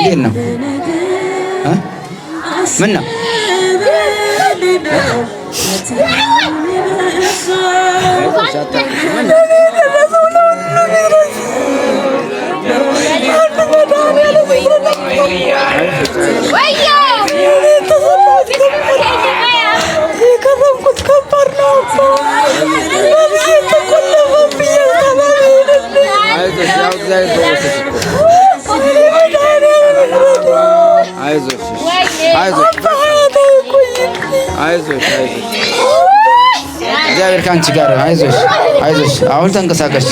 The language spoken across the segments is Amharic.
እንዴት ነው? ምን ነው? እግዚአብሔር ካንቺ ጋር አይዞሽ አሁን ተንቀሳቀሽ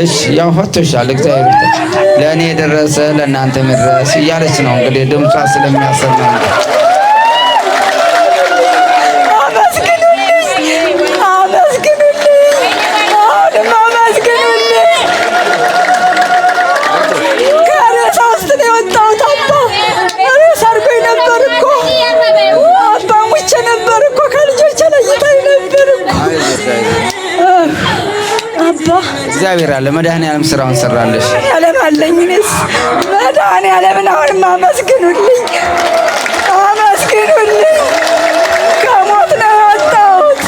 እሺ ያው ፈቶሻል እግዚአብሔር ለእኔ ደረሰ ለእናንተ መድረስ እያለች ነው እንግዲህ ድምጿ ስለሚያሰማ እግዚአብሔር አለ መድኃኒዓለም ስራውን ሰራለሽ ያለም አለኝስ መድኃኒዓለምን አሁንም አመስግኑልኝ ከሞት ነው የወጣሁት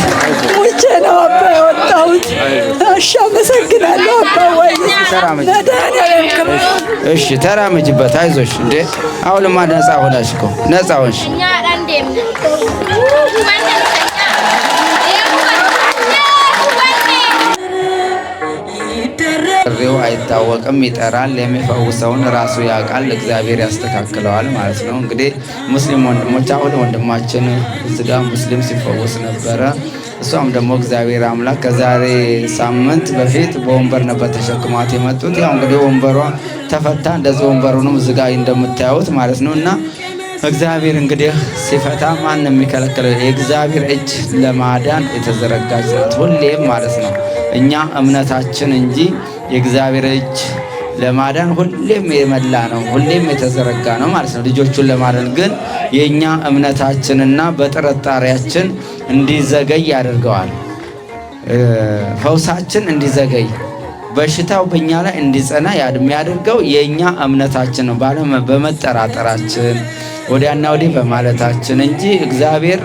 ሙቼ ነው አባ የወጣሁት እሺ አመሰግናለሁ አባ ወይ እሺ ተራመጅበት አይዞሽ እንዴ አሁንማ ነፃ ሆነሽ እኮ ነፃ ሆንሽ ሬው አይታወቅም ይጠራል የሚፈውሰውን ራሱ ያውቃል እግዚአብሔር ያስተካክለዋል ማለት ነው። እንግዲህ ሙስሊም ወንድሞች አሁን ወንድማችን እዚጋ ሙስሊም ሲፈወስ ነበረ። እሷም ደግሞ እግዚአብሔር አምላክ ከዛሬ ሳምንት በፊት በወንበር ነበር ተሸክሟት የመጡት። ያው እንግዲህ ወንበሯ ተፈታ እንደዚህ ወንበሩንም እዚጋ እንደምታዩት ማለት ነው። እና እግዚአብሔር እንግዲህ ሲፈታ ማን የሚከለክለው? የእግዚአብሔር እጅ ለማዳን የተዘረጋች ናት ሁሌም ማለት ነው። እኛ እምነታችን እንጂ የእግዚአብሔር እጅ ለማዳን ሁሌም የመላ ነው፣ ሁሌም የተዘረጋ ነው ማለት ነው። ልጆቹን ለማዳን ግን የኛ እምነታችንና በጥርጣሬያችን እንዲዘገይ ያደርገዋል። ፈውሳችን እንዲዘገይ በሽታው በእኛ ላይ እንዲጸና የሚያደርገው የኛ እምነታችን ነው፣ በመጠራጠራችን ወዲያና ወዲህ በማለታችን እንጂ የእግዚአብሔር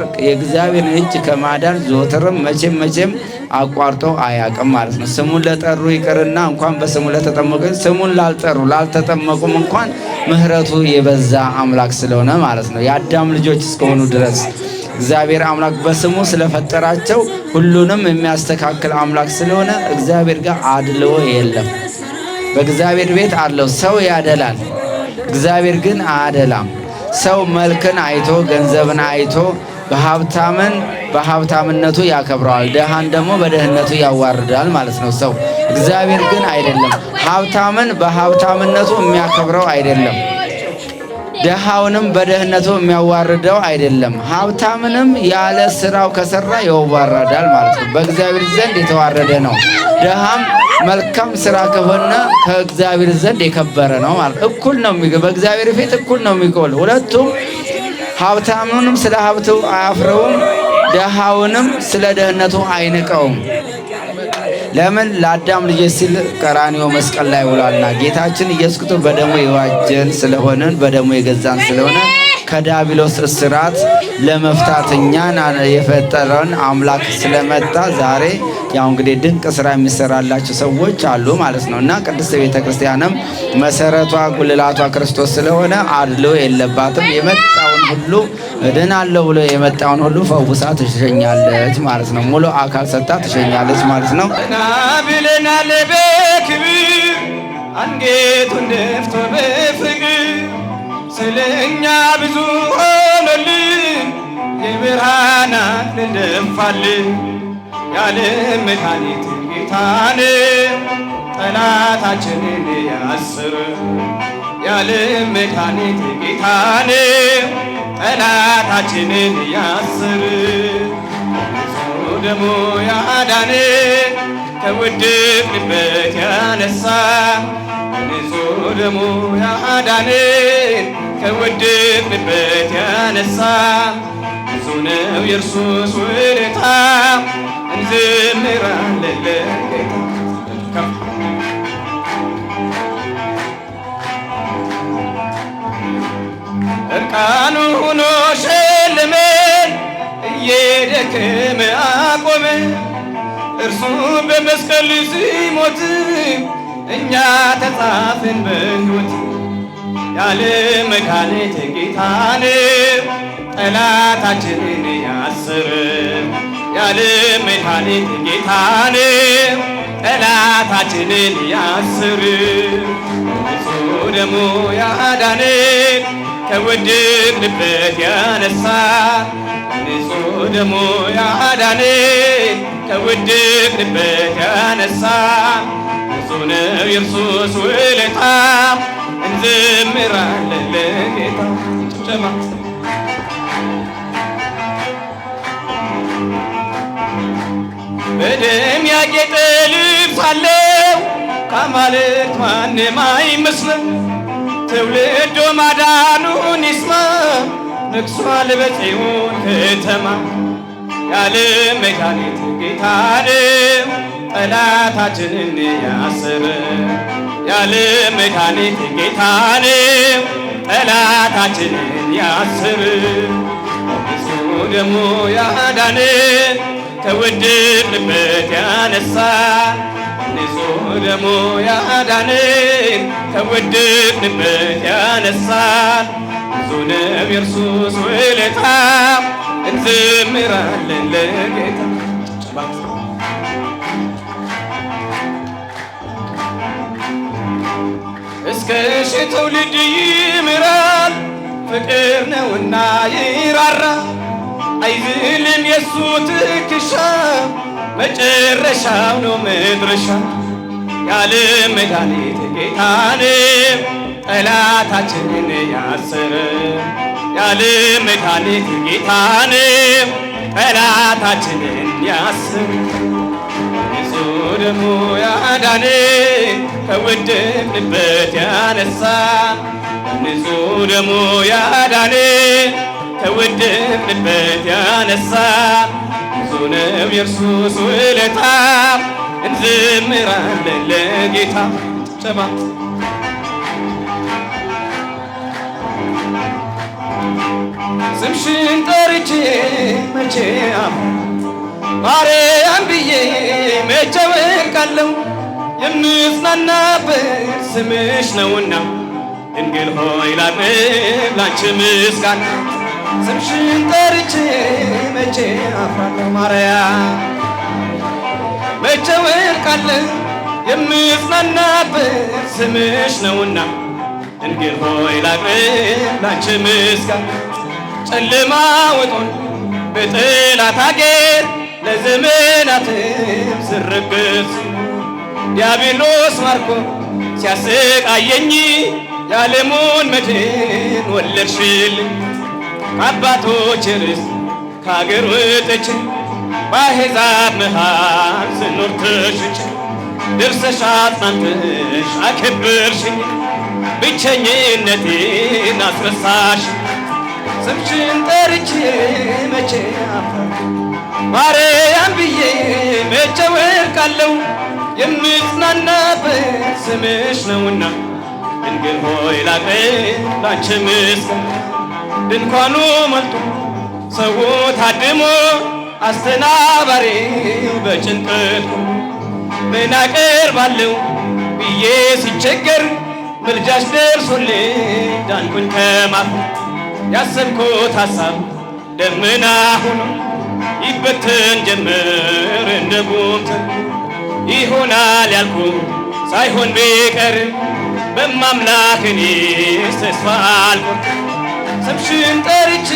እጅ ከማዳን ዘወትርም መቼም አቋርጦ አያውቅም ማለት ነው። ስሙን ለጠሩ ይቅርና እንኳን በስሙ ለተጠመቁ ስሙን ላልጠሩ ላልተጠመቁም እንኳን ምሕረቱ የበዛ አምላክ ስለሆነ ማለት ነው። የአዳም ልጆች እስከሆኑ ድረስ እግዚአብሔር አምላክ በስሙ ስለፈጠራቸው ሁሉንም የሚያስተካክል አምላክ ስለሆነ እግዚአብሔር ጋር አድልዎ የለም። በእግዚአብሔር ቤት አለው ሰው ያደላል፣ እግዚአብሔር ግን አያደላም። ሰው መልክን አይቶ ገንዘብን አይቶ በሀብታምን በሀብታምነቱ ያከብረዋል፣ ደሃን ደግሞ በደህንነቱ ያዋርዳል ማለት ነው ሰው። እግዚአብሔር ግን አይደለም። ሀብታምን በሀብታምነቱ የሚያከብረው አይደለም፣ ደሃውንም በደህንነቱ የሚያዋርደው አይደለም። ሀብታምንም ያለ ስራው ከሰራ ያዋርዳል ማለት ነው። በእግዚአብሔር ዘንድ የተዋረደ ነው። ደሃም መልካም ስራ ከሆነ ከእግዚአብሔር ዘንድ የከበረ ነው ማለት እኩል ነው። በእግዚአብሔር ፊት እኩል ነው የሚቆል። ሁለቱም ሀብታሙንም ስለ ሀብቱ አያፍረውም፣ ደሃውንም ስለ ደህንነቱ አይንቀውም። ለምን? ለአዳም ልጆች ሲል ቀራንዮ መስቀል ላይ ውሏልና። ጌታችን ኢየሱስ ክርስቶስ በደሙ የዋጀን ስለሆነን በደሙ የገዛን ስለሆነ ከዲያብሎስ እስራት ለመፍታት እኛን የፈጠረን አምላክ ስለመጣ ዛሬ ያው እንግዲህ ድንቅ ስራ የሚሰራላቸው ሰዎች አሉ ማለት ነው። እና ቅድስት ቤተ ክርስቲያንም መሰረቷ ጉልላቷ ክርስቶስ ስለሆነ አድሎ የለባትም። የመጣውን ሁሉ እድናለሁ ብሎ የመጣውን ሁሉ ፈውሳ ትሸኛለች ማለት ነው። ሙሉ አካል ሰጣ ትሸኛለች ማለት ነው። ብለናል በክብር አንገቱን ደፍቶ በፍቅር ስለኛ ብዙ ሆነልን የብርሃናት ልንደፋልን ያለ መድኃኒት ጌታን ጠላታችንን ያስር ያለ መድኃኒት ጌታን ጠላታችንን ያስር ደሞ ያዳነ ከወደቅንበት ያነሳ ንጹሕ ደሞ ያዳነ ከወደቅንበት ያነሳ ብዙ ነው የእርሱስ ውለታ እንዘምራለን ለጌታ። እርቃኑ ሆኖ ሸለመን እየደከመ አቆመን። እርሱ በመስቀል ሲሞት እኛ ተጻፍን በሕይወት። ያለ መድኃኒት ጌታን ጠላታችንን ያስር። ያለ መድኃኒት ጌታን ጠላታችንን ያስር። ንጹሕ ደሙ ያዳነን ከወደቅንበት ያነሳን። ንጹሕ ደሙ ያዳነን ከወደቅንበት ያነሳን። ብዙ ነው የኢየሱስ ውለታ እንዘምራለን ለጌታ። ጭብጨባ በደም ያጌጠ ልብስ አለው ከአማልክት ማንም አይመስለው። ትውልዱ ማዳኑን ይስማ ነግሷል በጽዮን ከተማ። ያለ መድኃኒት ጌታ ነው ጠላታችንን ያሰረ። ያለ መድኃኒት ጌታ ነው ጠላታችንን ያስር። ንጹሕ ደሙ ያዳነን ከወደቅንበት ያነሳን። ንጹሕ ደሙ ያዳነን ከወደቅንበት ያነሳን። ብዙ ነው የኢየሱስ ውለታ እንዘምራለን ለጌታ። እስከ ሺህ ትውልድ ይምራል ፍቅር ነውና ይራራ። አይዝልም የሱ ትከሻ መጨረሻው ነው መድረሻ። ያለ መድኃኒት ጌታን ጠላታችንን ያሰረ። ያለ መድኃኒት ጌታን ጠላታችንን ያስር። ንጹሕ ደሙ ያዳነን ከወደቅንበት ያነሳን። ንጹሕ ደሙ ያዳነን ከወደቅንበት ያነሳን። ብዙ ነው የኢየሱስ ውለታ እንዘምራለን ለጌታ። ጭብጨባ ስምሽን ጠርቼ መቼ ማርያም ብዬ መቼ ወድቃለሁ። የምጽናናበት ስምሽ ነውና ድንግል ሆይ ላቅርብ ላንቺ ምስጋና። ስምሽን ጠርቼ መቼ አፍራለሁ ማርያም መቼ ወድቃለሁ። የምጽናናበት ስምሽ ነውና ድንግል ሆይ ላቅርብ ላንቺ ምስጋና። ጨለማ ውጦን በጠላት አገር ለዘመናትም ስርብት ዲያብሎስ ማርኮ ሲያሰቃየኝ የዓለሙን መድን ወለድሽልኝ። ከአባቶች ርስት ከአገር ወጥቼ በአሕዛብ መሃል ስኖር ተሽጬ ደርሰሽ አጽናንተሽ አከበርሽኝ። ብቸኝነቴን አስረሳሽ። ስምሽን ጠርቼ መቼ አፍራለሁ ማርያም ብዬ መቼ ወድቃለሁ። የምጽናናበት ስምሽ ነውና ድንግል ሆይ ላቅርብ ላንቺ ምስጋና። ድንኳኑ ሞልቶ ሰው ታድሞ አስተናባሪው በጭንቀት ምን አቀርባለሁ ብዬ ሲቸገር ምልጃሽ ደርሶልኝ ዳንኩኝ ከማፈር። ያሰብኩት ሐሳብ ደመና ሆኖ ይበተን ጀመር እንደ ጉም ይሆናል ያልኩት ሳይሆን ቢቀር በማምላክ እኔስ ተስፋ አልቆርጥም። ስምሽን ጠርቼ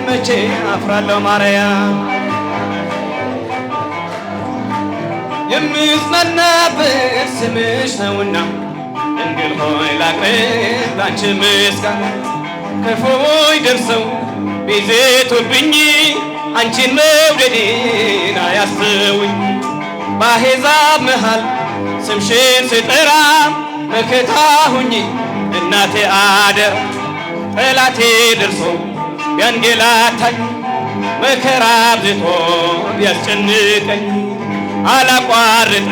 መቼ አፍራለሁ ማርያም የምጽናናበት ስምሽ ነውና ድንግል ሆይ ላቅርብ ላንቺ ምስጋና። ክፉዎች ደርሰው ቢዘቱብኝ አንቺን መውደዴን አያስተውኝ። በአሕዛብ መሃል ስምሽን ስጠራ መከታ ሁኚ እናቴ አደራ። ጠላቴ ደርሶ ቢያንገላታኝ መከራ አብዝቶ ቢያስጨንቀኝ አላቋርጥም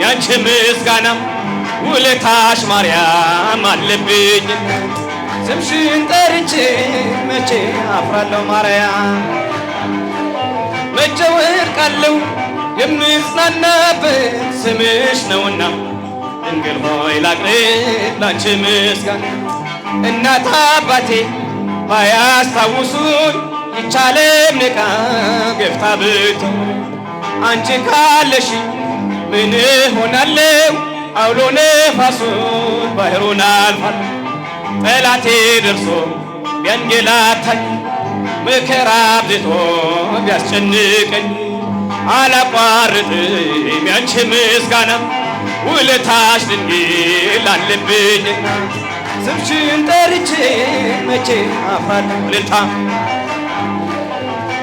ያንቺ ምስጋና ውለታሽ ማርያም አለብኝ። ስምሽን ጠርቼ መቼ አፍራለሁ ማርያም መቼ ወድቃለሁ የምጽናናበት ስምሽ ነውና ድንግል ሆይ ላቅርብ ላንቺ ምስጋና እናት አባቴ ባያስታውሱኝ ይቻለም ንቃ ገፍታ ብትሆን አንቺ ካለሽ ምን ሆናለሁ አውሎ ነፋሱን ባህሩን አልፋለሁ ጠላቴ ደርሶ ቢያንገላታኝ መከራ አብዝቶ ቢያስጨንቀኝ አላቋርጥም ያንቺ ምስጋና ውለታሽ ድንግል አለብኝና ስምሽን ጠርቼ መቼ አፍራለሁ ልልታ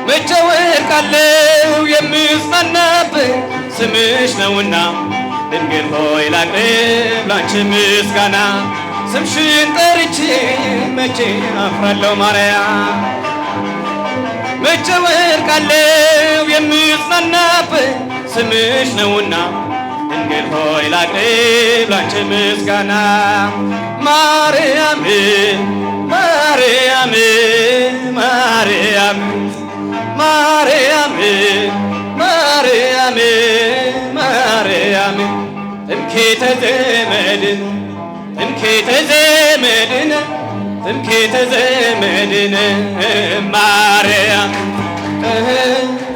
መቼ ወድቃለሁ የምጽናናበት ስምሽ ነውና ድንግል ሆይ ላቅርብ ላንቺ ምስጋና ስምሽን ጠርቼ መቼ አፍራለሁ ማርያም መቼ ወድቃለሁ የምጽናናበት ስምሽ ነውና ድንግል ሆይ ላቅርብ ላንቺ ምስጋና ማርያም ማርያም ማርያም ማርያም ማርያም ማርያም ትምክህተ ዘመድን ትምክህተ ዘመድን ትምክህተ ዘመድን ማርያም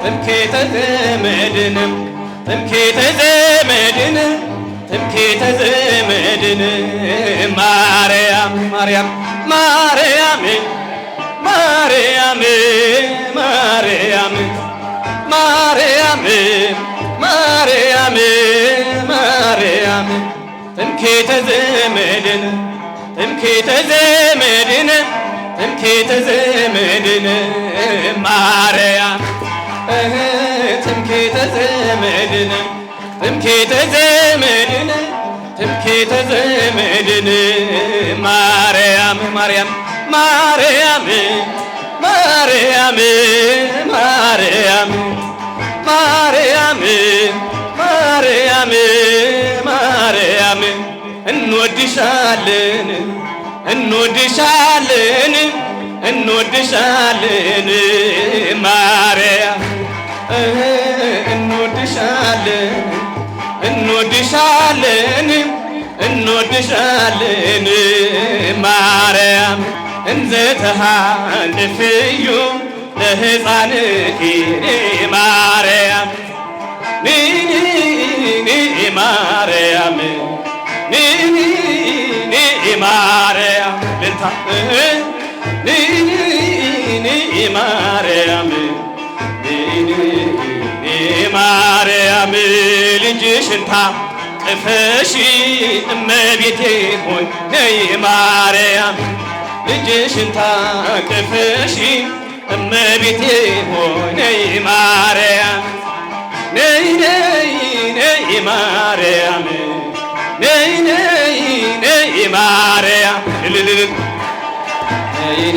ትምክህተ ዘመድን ትምክህተ ዘመድን ትምክህተ ዘመድን ማርያም ማርያም ማርያም ማርያም ማርያም ማርያም ማርያም ማርያም ትምክህተ ዘመድን ትምክህተ ዘመድን ትምክህተ ዘመድን ማርያም ትምክህተ ዘመድን ትምክህተ ዘመድን ትምክህተ ዘመድን ማርያም ማርያም ማርያም ማርያም ማርያም ማርያም ማርያም ማርያም እንወድሻለን እንወድሻለን እንወድሻለን ማርያም እንወድሻለን እንወድሻለን እንወድሻለን ማርያም እንዘ ተሃንፍዩ ለሕፃንኪ ማርያም ኒኒ ማርያም ኒኒ ማርያም ልልታ ኒኒ ማርያም ኒኒ ማርያም ልጅሽን ታቅፈሽ እመቤቴ ሆይ ነይ ማርያም ልጅሽን ታቅፈሽ እመቤቴ ሆይ ነይ ማርያም ነይ ነይ ነይ ማርያም ነይ ነይ ነይ ማርያም ነይ